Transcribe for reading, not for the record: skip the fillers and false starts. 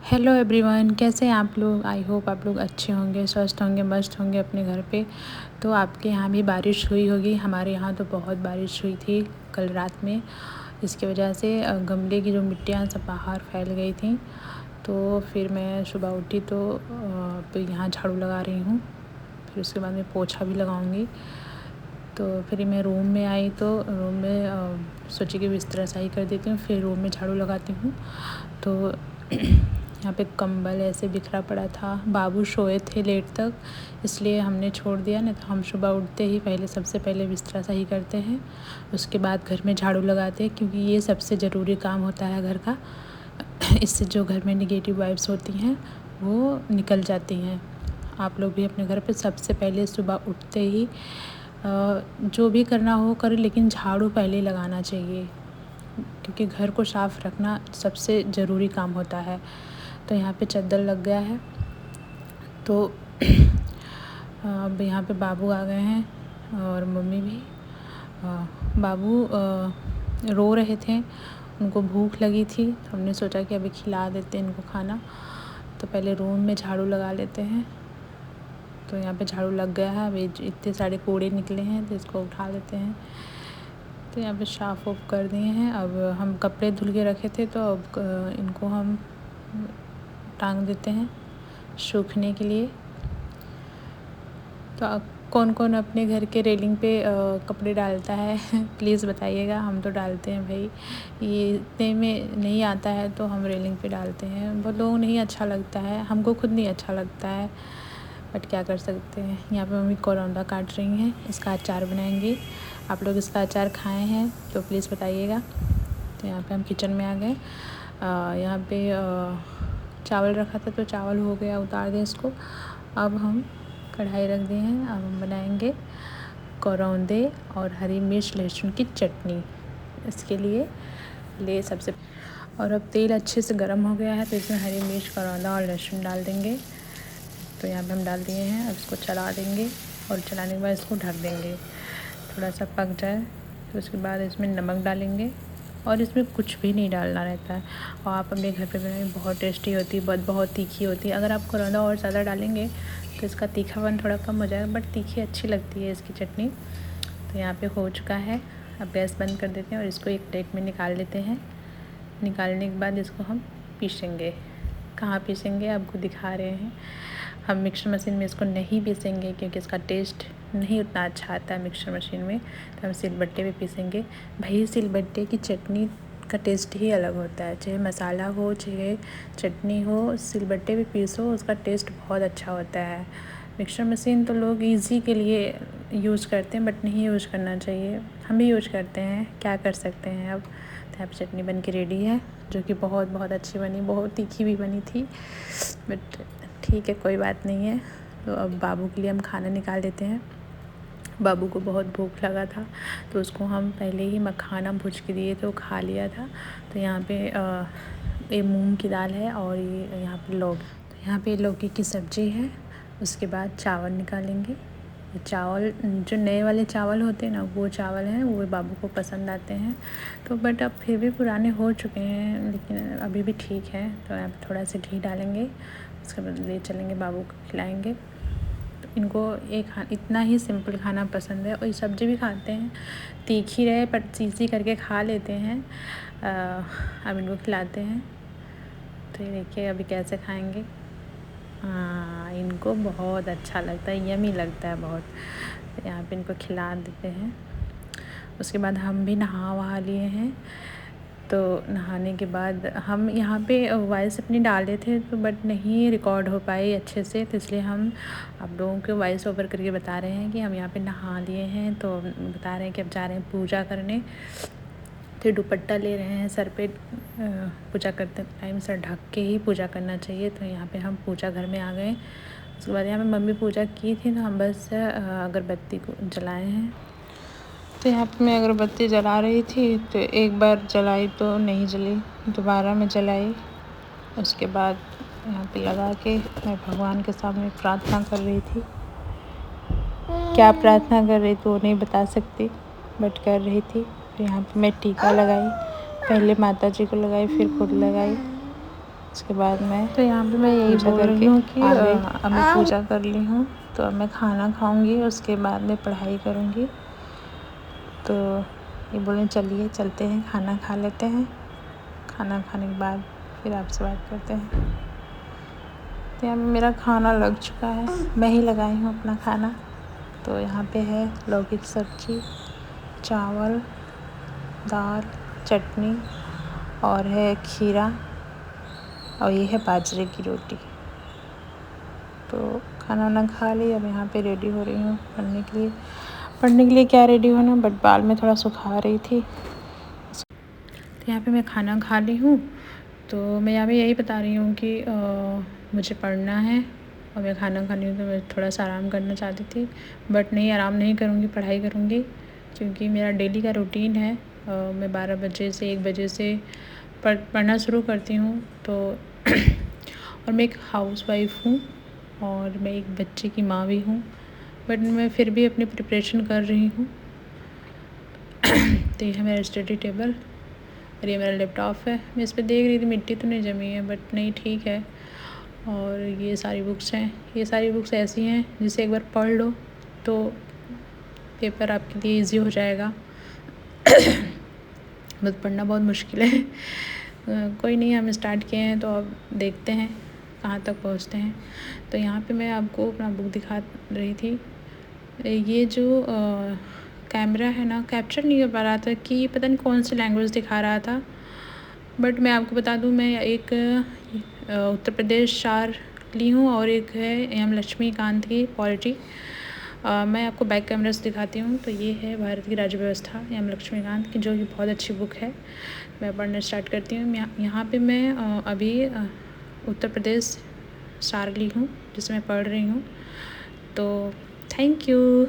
Hello everyone, कैसे हैं आप लोग। आई होप आप लोग अच्छे होंगे, स्वस्थ होंगे, मस्त होंगे अपने घर पे। तो आपके यहाँ भी बारिश हुई होगी। हमारे यहाँ तो बहुत बारिश हुई थी कल रात में। इसकी वजह से गमले की जो मिट्टियाँ सब बाहर फैल गई थी। तो फिर मैं सुबह उठी तो यहाँ झाड़ू लगा रही हूँ। फिर उसके बाद मैं पोछा भी लगाऊँगी। तो फिर मैं रूम में आई तो रूम में सोची कि बिस्तरा सही कर देती हूँ, फिर रूम में झाड़ू लगाती हूँ। तो यहाँ पे कंबल ऐसे बिखरा पड़ा था। बाबू सोए थे लेट तक, इसलिए हमने छोड़ दिया। नहीं तो हम सुबह उठते ही सबसे पहले बिस्तरा सही करते हैं, उसके बाद घर में झाड़ू लगाते हैं, क्योंकि ये सबसे ज़रूरी काम होता है घर का। इससे जो घर में नेगेटिव वाइब्स होती हैं वो निकल जाती हैं। आप लोग भी अपने घर पे सबसे पहले सुबह उठते ही जो भी करना हो करें, लेकिन झाड़ू पहले लगाना चाहिए, क्योंकि घर को साफ़ रखना सबसे ज़रूरी काम होता है। तो यहाँ पे चद्दर लग गया है। तो अब यहाँ पे बाबू आ गए हैं और मम्मी भी। बाबू रो रहे थे, उनको भूख लगी थी। तो हमने सोचा कि अभी खिला देते हैं इनको खाना। तो पहले रूम में झाड़ू लगा लेते हैं। तो यहाँ पे झाड़ू लग गया है। अभी इतने सारे कूड़े निकले हैं तो इसको उठा लेते हैं। तो यहाँ पे साफ़ ऑफ कर दिए हैं। अब हम कपड़े धुल के रखे थे, तो अब इनको हम टांग देते हैं सूखने के लिए। तो कौन कौन अपने घर के रेलिंग पे कपड़े डालता है प्लीज़ बताइएगा। हम तो डालते हैं भाई, ये इतने में नहीं आता है तो हम रेलिंग पे डालते हैं। बहुत लोगों नहीं अच्छा लगता है, हमको खुद नहीं अच्छा लगता है, बट क्या कर सकते हैं। यहाँ पे मम्मी करौंदा काट रही हैं, इसका अचार बनाएंगे। आप लोग इसका अचार खाए हैं तो प्लीज़ बताइएगा। तो यहाँ पे हम किचन में आ गए। यहाँ पे चावल रखा था तो चावल हो गया, उतार दें इसको। अब हम कढ़ाई रख दिए हैं। अब हम बनाएंगे करौंदे और हरी मिर्च लहसुन की चटनी। इसके लिए सबसे और अब तेल अच्छे से गर्म हो गया है, तो इसमें हरी मिर्च, करौंदा और लहसुन डाल देंगे। तो यहाँ पे हम डाल दिए हैं। अब इसको चला देंगे और चलाने के बाद इसको ढक देंगे, थोड़ा सा पक जाए। तो उसके बाद इसमें नमक डालेंगे, और इसमें कुछ भी नहीं डालना रहता है। और आप अपने घर पे बनाएं, बहुत टेस्टी होती है, बहुत तीखी होती है। अगर आप करौंदा और ज़्यादा डालेंगे तो इसका तीखापन थोड़ा कम हो जाएगा, बट तीखी अच्छी लगती है इसकी चटनी। तो यहाँ पे हो चुका है। अब गैस बंद कर देते हैं और इसको एक प्लेट में निकाल लेते हैं। निकालने के बाद इसको हम पीसेंगे। कहाँ पीसेंगे आपको दिखा रहे हैं। हम मिक्सर मशीन में इसको नहीं पीसेंगे, क्योंकि इसका टेस्ट नहीं उतना अच्छा आता है मिक्सर मशीन में। तो हम सिलबट्टे पे पीसेंगे। भाई सिलबट्टे की चटनी का टेस्ट ही अलग होता है, चाहे मसाला हो चाहे चटनी हो, सिलबट्टे पे पीसो उसका टेस्ट बहुत अच्छा होता है। मिक्सर मशीन तो लोग इजी के लिए यूज़ करते हैं, बट नहीं यूज़ करना चाहिए। हम भी यूज़ करते हैं, क्या कर सकते हैं। अब तो यहाँ चटनी बन के रेडी है, जो कि बहुत अच्छी बनी, बहुत तीखी भी बनी थी, बट ठीक है, कोई बात नहीं है। तो अब बाबू के लिए हम खाना निकाल देते हैं। बाबू को बहुत भूख लगा था, तो उसको हम पहले ही मखाना भूज के दिए, तो खा लिया था। तो यहाँ पे ये मूंग की दाल है, और ये यहाँ पे लौकी की सब्ज़ी है। उसके बाद चावल निकालेंगे। चावल जो नए वाले चावल होते हैं ना, वो चावल हैं, वो बाबू को पसंद आते हैं। तो बट अब फिर भी पुराने हो चुके हैं, लेकिन अभी भी ठीक है। तो यहाँ पे थोड़ा सा घी डालेंगे, उसके बाद ले चलेंगे, बाबू को खिलाएंगे। तो इनको इतना ही सिंपल खाना पसंद है, और ये सब्ज़ी भी खाते हैं, तीखी रहे पर चीज़ी करके खा लेते हैं। अब इनको खिलाते हैं। तो ये देखिए अभी कैसे खाएंगे। हाँ, इनको बहुत अच्छा लगता है, यमी लगता है बहुत। तो यहाँ पे इनको खिला देते हैं। उसके बाद हम भी नहा वहा लिए हैं। तो नहाने के बाद हम यहाँ पे वॉइस अपनी डाले थे, तो बट नहीं रिकॉर्ड हो पाई अच्छे से, तो इसलिए हम आप लोगों को वॉइस ओवर करके बता रहे हैं कि हम यहाँ पे नहा लिए हैं। तो बता रहे हैं कि अब जा रहे हैं पूजा करने। तो दुपट्टा ले रहे हैं सर पे। पूजा करते टाइम सर ढक के ही पूजा करना चाहिए। तो यहाँ पे हम पूजा घर में आ गए। उसके बाद यहाँ पे मम्मी पूजा की थी, तो हम बस अगरबत्ती को जलाए हैं। तो यहाँ पे मैं अगरबत्ती जला रही थी, तो एक बार जलाई तो नहीं जली, दोबारा मैं जलाई। उसके बाद यहाँ पे लगा के मैं भगवान के सामने प्रार्थना कर रही थी। क्या प्रार्थना कर रही थी वो नहीं बता सकती, बट कर रही थी। फिर यहाँ पे मैं टीका लगाई, पहले माता जी को लगाई, फिर खुद लगाई। उसके बाद मैं तो यहाँ पे मैं यही बोल रही हूँ कि अब मैं पूजा कर ली हूँ, तो अब मैं खाना खाऊंगी, उसके बाद मैं पढ़ाई करूँगी। तो ये बोले चलिए चलते हैं, खाना खा लेते हैं, खाना खाने के बाद फिर आपसे बात करते हैं। तो यहाँ पे मेरा खाना लग चुका है, मैं ही लगाई हूँ अपना खाना। तो यहाँ पे है लौकी की सब्ज़ी, चावल, दाल, चटनी और है खीरा, और ये है बाजरे की रोटी। तो खाना वाना खा लिया, अब यहाँ पे रेडी हो रही हूँ पढ़ने के लिए क्या रेडी होना, बट बाल में थोड़ा सुखा रही थी। तो यहाँ पे मैं खाना खा ली हूँ, तो मैं यहाँ पे यही बता रही हूँ कि मुझे पढ़ना है और मैं खाना खा रही हूँ, तो मैं थोड़ा सा आराम करना चाहती थी, बट नहीं, आराम नहीं करूँगी, पढ़ाई करूँगी, क्योंकि मेरा डेली का रूटीन है। मैं 12 बजे से 1 बजे से पढ़ना शुरू करती हूँ। तो और मैं एक हाउसवाइफ़ हूँ और मैं एक बच्चे की माँ भी हूँ, बट मैं फिर भी अपनी प्रिपरेशन कर रही हूँ। तो ये है मेरा स्टडी टेबल और ये मेरा लैपटॉप है। मैं इस पर देख रही थी, मिट्टी तो नहीं जमी है, बट नहीं, ठीक है। और ये सारी बुक्स हैं, ये सारी बुक्स ऐसी हैं जिसे एक बार पढ़ लो तो पेपर आपके लिए इजी हो जाएगा। बस पढ़ना बहुत मुश्किल है। कोई नहीं, हम स्टार्ट किए हैं तो अब देखते हैं कहाँ तक पहुँचते हैं। तो यहाँ पे मैं आपको अपना बुक दिखा रही थी। ये जो कैमरा है ना, कैप्चर नहीं कर पा रहा था कि पता नहीं कौन सी लैंग्वेज दिखा रहा था, बट मैं आपको बता दूँ, मैं एक उत्तर प्रदेश 4 ली हूँ और एक है एम लक्ष्मीकांत की पॉलिटी। मैं आपको बैक कैमरा से दिखाती हूँ। तो ये है भारत की राज्य व्यवस्था एम लक्ष्मीकांत की, जो कि बहुत अच्छी बुक है। मैं पढ़ना स्टार्ट करती हूँ। यहाँ पे मैं अभी उत्तर प्रदेश 4 ली हूँ, जिसे मैं पढ़ रही हूँ। तो थैंक यू।